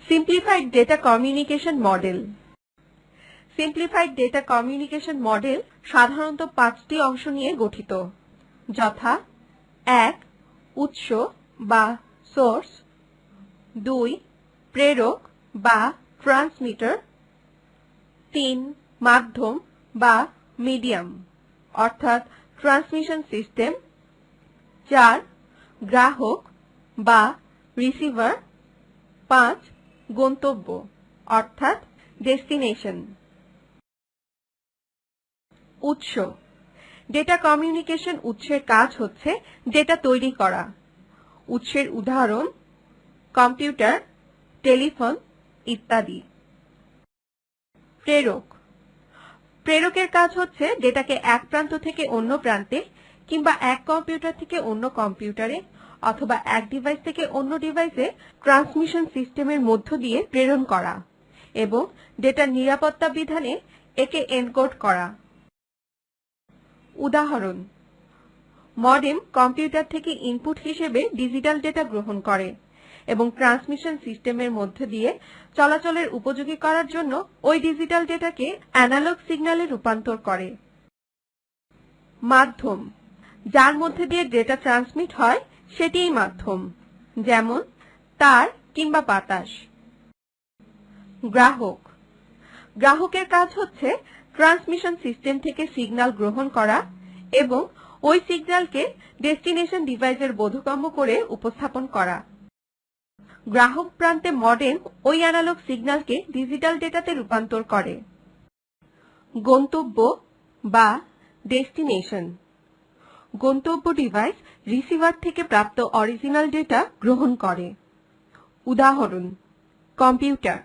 Simplified data communication model. Simplified data communication model সাধারণত 5টি অংশ নিয়ে গঠিত, যথা 1. উৎস বা সোর্স, 2. প্রেরক বা ট্রান্সমিটার, 3. মাধ্যম বা মিডিয়াম অর্থাৎ ট্রান্সমিশন সিস্টেম, 4. গ্রাহক বা রিসিভার, 5. গন্তব্য অর্থাৎ ডেস্টিনেশন। উৎস। ডেটা কমিউনিকেশন উৎসের কাজ হচ্ছে ডেটা তৈরি করা। উৎসের উদাহরণ কম্পিউটার, টেলিফোন ইত্যাদি। প্রেরক। প্রেরকের কাজ হচ্ছে ডেটাকে এক প্রান্ত থেকে অন্য প্রান্তে কিংবা এক কম্পিউটার থেকে অন্য কম্পিউটারে অথবা এক ডিভাইস থেকে অন্য ডিভাইসে ট্রান্সমিশন সিস্টেমের মধ্য দিয়ে প্রেরণ করা এবং ডেটার নিরাপত্তা বিধানে একে এনকোড করা। উদাহরণ মডেম কম্পিউটার থেকে ইনপুট হিসেবে ডিজিটাল ডেটা গ্রহণ করে এবং ট্রান্সমিশন সিস্টেমের মধ্য দিয়ে চলাচলের উপযোগী করার জন্য ওই ডিজিটাল ডেটাকে অ্যানালগ সিগন্যালে রূপান্তর করে। মাধ্যম, যার মধ্যে দিয়ে ডেটা ট্রান্সমিট হয় সেটিই মাধ্যম, যেমন তার কিংবা বাতাস। গ্রাহক। গ্রাহকের কাজ হচ্ছে ট্রান্সমিশন সিস্টেম থেকে সিগন্যাল গ্রহণ করা এবং ওই সিগন্যালকে ডেস্টিনেশন ডিভাইসের বোধগম্য করে উপস্থাপন করা। গ্রাহক প্রান্তে মডেম ওই অ্যানালগ সিগন্যালকে ডিজিটাল ডেটাতে রূপান্তর করে। গন্তব্য বা ডেস্টিনেশন। গন্তব্য ডিভাইস রিসিভার থেকে প্রাপ্ত অরিজিনাল ডেটা গ্রহণ করে। উদাহরণ কম্পিউটার।